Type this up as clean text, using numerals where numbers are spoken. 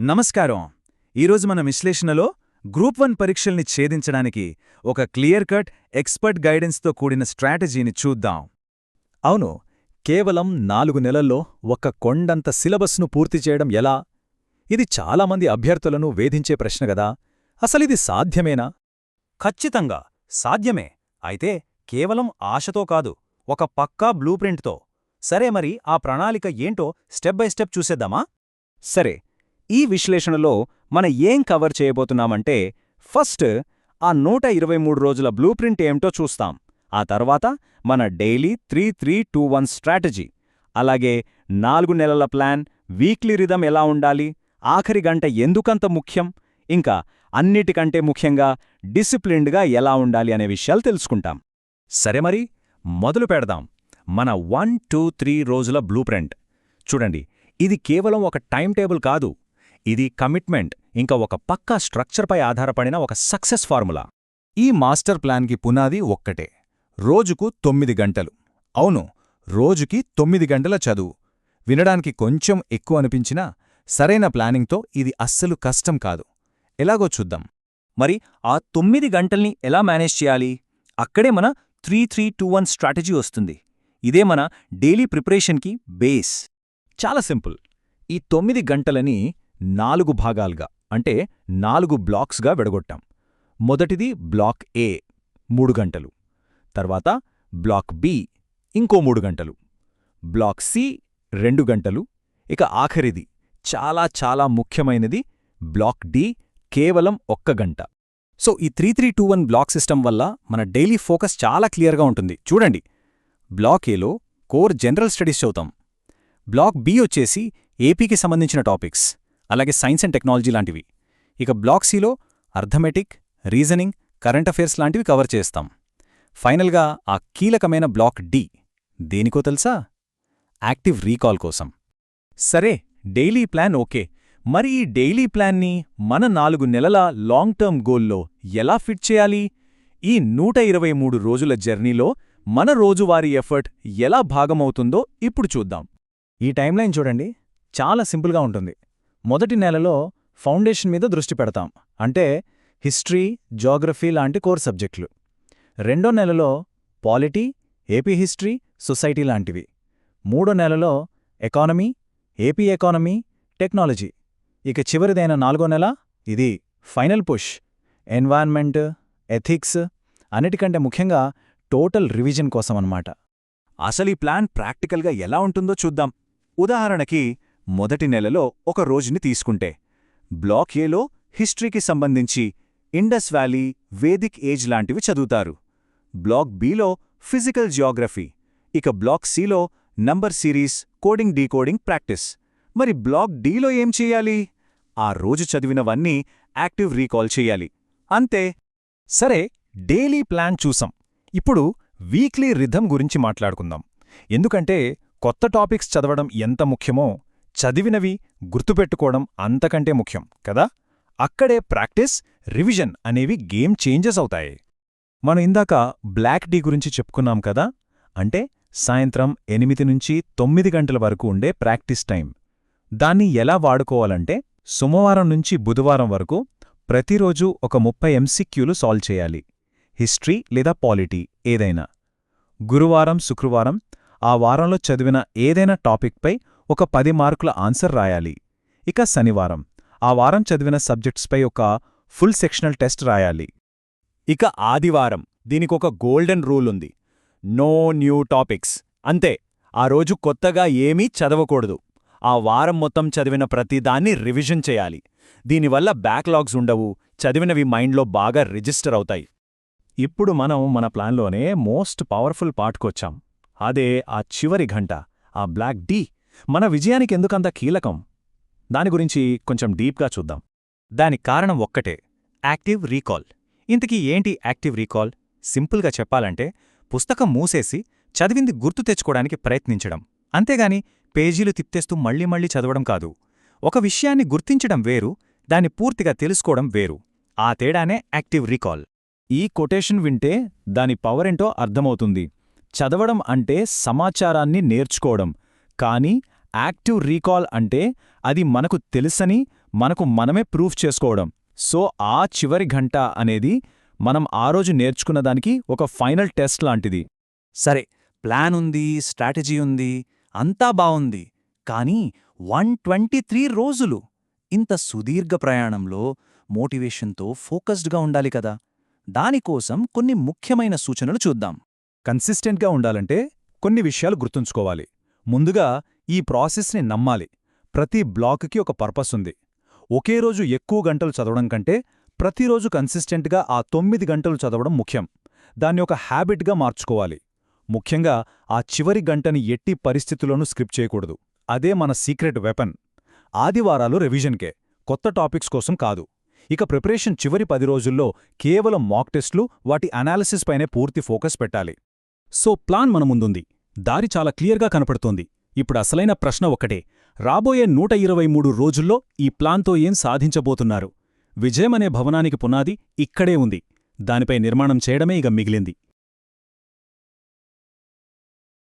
నమస్కారం. ఈరోజు మన విశ్లేషణలో గ్రూప్ 1 పరీక్షల్ని ఛేదించడానికి ఒక క్లియర్ కట్ ఎక్స్పర్ట్ గైడెన్స్తో కూడిన స్ట్రాటజీని చూద్దాం. అవును, కేవలం 4 నెలల్లో ఒక కొండంత సిలబస్ను పూర్తి చేయడం ఎలా? ఇది చాలామంది అభ్యర్థులను వేధించే ప్రశ్నగదా. అసలిది సాధ్యమేనా? ఖచ్చితంగా సాధ్యమే. అయితే కేవలం ఆశతో కాదు, ఒక పక్కా బ్లూప్రింట్తో. సరే, మరి ఆ ప్రణాళిక ఏంటో స్టెప్ బై స్టెప్ చూసేద్దామా? సరే, ఈ విశ్లేషణలో మనం ఏం కవర్ చేయబోతున్నామంటే, ఫస్ట్ ఆ 123 రోజుల బ్లూప్రింట్ ఏమిటో చూస్తాం. ఆ తర్వాత మన డైలీ 3-3-2-1 స్ట్రాటజీ, అలాగే 4 నెలల ప్లాన్, వీక్లీ రిథం ఎలా ఉండాలి, ఆఖరి గంట ఎందుకంత ముఖ్యం, ఇంకా అన్నిటికంటే ముఖ్యంగా డిసిప్లిన్డ్గా ఎలా ఉండాలి అనే విషయాలు తెలుసుకుంటాం. సరే, మరి మొదలు పెడదాం. మన 1-2-3 రోజుల బ్లూప్రింట్ చూడండి. ఇది కేవలం ఒక టైం టేబుల్ కాదు, ఇది కమిట్మెంట్, ఇంకా ఒక పక్కా స్ట్రక్చర్పై ఆధారపడిన ఒక సక్సెస్ ఫార్ములా. ఈ మాస్టర్ ప్లాన్కి పునాది ఒక్కటే: రోజుకు 9 గంటలు. అవును, రోజుకి 9 గంటల చదువు. వినడానికి కొంచెం ఎక్కువ అనిపించినా సరైన ప్లానింగ్తో ఇది అస్సలు కష్టం కాదు. ఎలాగో చూద్దాం. మరి ఆ 9 గంటల్ని ఎలా మేనేజ్ చేయాలి? అక్కడే మన 3-3-2-1 స్ట్రాటజీ వస్తుంది. ఇదే మన డైలీ ప్రిపరేషన్కి బేస్. చాలా సింపుల్. ఈ 9 గంటలని 4 భాగాలుగా, అంటే 4 బ్లాక్స్గా విడగొట్టాం. మొదటిది బ్లాక్ ఏ 3 గంటలు, తర్వాత బ్లాక్ బి ఇంకో 3 గంటలు, బ్లాక్ సి 2 గంటలు, ఇక ఆఖరిది చాలా చాలా ముఖ్యమైనది బ్లాక్ డి కేవలం 1 గంట. సో ఈ 3-3-2-1 బ్లాక్ సిస్టమ్ వల్ల మన డైలీ ఫోకస్ చాలా క్లియర్గా ఉంటుంది. చూడండి, బ్లాక్ ఏలో కోర్ జనరల్ స్టడీస్ చదువుతాం. బ్లాక్ బి వచ్చేసి ఏపీకి సంబంధించిన టాపిక్స్, అలాగే సైన్స్ అండ్ టెక్నాలజీ లాంటివి. ఇక బ్లాక్ సిలో అర్థమెటిక్, రీజనింగ్, కరెంట్ అఫైర్స్ లాంటివి కవర్ చేస్తాం. ఫైనల్గా ఆ కీలకమైన బ్లాక్ డి దేనికో తెలుసా? యాక్టివ్ రీకాల్ కోసం. సరే, డైలీ ప్లాన్ ఓకే. మరి ఈ డైలీ ప్లాన్ని మన 4 నెలల లాంగ్ టర్మ్ గోల్లో ఎలా ఫిట్ చేయాలి? ఈ 123 రోజుల జర్నీలో మన రోజువారీ ఎఫర్ట్ ఎలా భాగమవుతుందో ఇప్పుడు చూద్దాం. ఈ టైంలైన్ చూడండి, చాలా సింపుల్గా ఉంటుంది. మొదటి నెలలో ఫౌండేషన్ మీద దృష్టి పెడతాం, అంటే హిస్టరీ, జాగ్రఫీ లాంటి కోర్ సబ్జెక్టులు. రెండో నెలలో పాలిటీ, ఏపీ హిస్టరీ, సొసైటీ లాంటివి. మూడో నెలలో ఎకానమీ, ఏపీ ఎకానమీ, టెక్నాలజీ. ఇక చివరిదైన 4వ నెల, ఇది ఫైనల్ పుష్, ఎన్వైరన్మెంట్, ఎథిక్స్, అన్నిటికంటే ముఖ్యంగా టోటల్ రివిజన్ కోసమన్నమాట. అసలీ ప్లాన్ ప్రాక్టికల్గా ఎలా ఉంటుందో చూద్దాం. ఉదాహరణకి మొదటి నెలలో ఒక రోజుని తీసుకుంటే, బ్లాక్ ఏలో హిస్టరీకి సంబంధించి ఇండస్ వ్యాలీ, వేదిక్ ఏజ్ లాంటివి చదువుతారు. బ్లాక్ బిలో ఫిజికల్ జియోగ్రఫీ, ఇక బ్లాక్ సిలో number series, coding decoding practice. మరి బ్లాక్ డీలో ఏం చెయ్యాలి? ఆ రోజు చదివినవన్నీ యాక్టివ్ రీకాల్ చెయ్యాలి. అంతే. సరే, డైలీ ప్లాన్ చూసాం. ఇప్పుడు వీక్లీ రిథం గురించి మాట్లాడుకుందాం. ఎందుకంటే కొత్త టాపిక్స్ చదవడం ఎంత ముఖ్యమో, చదివినవి గుర్తుపెట్టుకోవడం అంతకంటే ముఖ్యం కదా. అక్కడే ప్రాక్టీస్, రివిజన్ అనేవి గేమ్ చేంజెస్ అవుతాయి. మనం ఇందాక బ్లాక్ డీ గురించి చెప్పుకున్నాం కదా, అంటే సాయంత్రం 8 నుంచి 9 గంటల వరకు ఉండే ప్రాక్టీస్ టైం. దాన్ని ఎలా వాడుకోవాలంటే, సోమవారం నుంచి బుధవారం వరకు ప్రతిరోజు ఒక 30 ఎంసీక్యూలు సాల్వ్ చేయాలి. హిస్టరీ లేదా పాలిటీ ఏదైనా. గురువారం, శుక్రవారం ఆ వారంలో చదివిన ఏదైనా టాపిక్పై ఒక 10 మార్కుల ఆన్సర్ రాయాలి. ఇక శనివారం ఆ వారం చదివిన సబ్జెక్ట్స్పై ఒక ఫుల్ సెక్షనల్ టెస్ట్ రాయాలి. ఇక ఆదివారం దీనికొక గోల్డెన్ రూల్ ఉంది: నో న్యూ టాపిక్స్. అంతే, ఆ రోజు కొత్తగా ఏమీ చదవకూడదు. ఆ వారం మొత్తం చదివిన ప్రతిదాన్ని రివిజన్ చేయాలి. దీనివల్ల బ్యాక్లాగ్స్ ఉండవు, చదివినవి మైండ్లో బాగా రిజిస్టర్ అవుతాయి. ఇప్పుడు మనం మన ప్లాన్లోనే మోస్ట్ పవర్ఫుల్ పార్ట్కొచ్చాం. అదే ఆ చివరి గంట, ఆ బ్లాక్ డీ. మన విజయానికి ఎందుకంత కీలకం? దాని గురించి కొంచెం డీప్గా చూద్దాం. దానికి కారణం ఒక్కటే: యాక్టివ్ రీకాల్. ఇంతకీ ఏంటి యాక్టివ్ రీకాల్? సింపుల్గా చెప్పాలంటే, పుస్తకం మూసేసి చదివింది గుర్తు తెచ్చుకోవడానికి ప్రయత్నించడం. అంతేగాని పేజీలు తిప్పేస్తూ మళ్లీ మళ్లీ చదవడం కాదు. ఒక విషయాన్ని గుర్తించడం వేరు, దాన్ని పూర్తిగా తెలుసుకోవడం వేరు. ఆ తేడానే యాక్టివ్ రీకాల్. ఈ కొటేషన్ వింటే దాని పవరేంటో అర్థమవుతుంది. చదవడం అంటే సమాచారాన్ని నేర్చుకోవడం, కానీ యాక్టివ్ రీకాల్ అంటే అది మనకు తెలుసని మనకు మనమే ప్రూఫ్ చేసుకోవడం. సో ఆ చివరి గంట అనేది మనం ఆ రోజు నేర్చుకున్న దానికి ఒక ఫైనల్ టెస్ట్ లాంటిది. సరే, ప్లాన్ ఉంది, స్ట్రాటజీ ఉంది, అంతా బావుంది. కానీ 123 రోజులు! ఇంత సుదీర్ఘ ప్రయాణంలో మోటివేషన్తో ఫోకస్డ్గా ఉండాలి కదా. దానికోసం కొన్ని ముఖ్యమైన సూచనలు చూద్దాం. కన్సిస్టెంట్గా ఉండాలంటే కొన్ని విషయాలు గుర్తుంచుకోవాలి. ముందుగా ఈ ప్రాసెస్ని నమ్మాలి. ప్రతి బ్లాక్కి ఒక పర్పస్ ఉంది. ఒకే రోజు ఎక్కువ గంటలు చదవడం కంటే ప్రతిరోజు కన్సిస్టెంట్గా ఆ 9 గంటలు చదవడం ముఖ్యం. దాన్ని ఒక హ్యాబిట్గా మార్చుకోవాలి. ముఖ్యంగా ఆ చివరి గంటని ఎట్టి పరిస్థితుల్లోనూ స్కిప్ చేయకూడదు. అదే మన సీక్రెట్ వెపన్. ఆదివారాలు రివిజన్కే, కొత్త టాపిక్స్ కోసం కాదు. ఇక ప్రిపరేషన్ చివరి 10 రోజుల్లో కేవలం మాక్ టెస్ట్లు, వాటి అనాలిసిస్ పైనే పూర్తి ఫోకస్ పెట్టాలి. సో ప్లాన్ మన ముందుంది. దారి చాలా క్లియర్గా కనపడుతోంది. ఇప్పుడు అసలైన ప్రశ్న ఒక్కటే: రాబోయే 123 రోజుల్లో ఈ ప్లాన్తో ఏం సాధించబోతున్నారు? విజయమనే భవనానికి పునాది ఇక్కడే ఉంది. దానిపై నిర్మాణం చేయడమే ఇక మిగిలింది.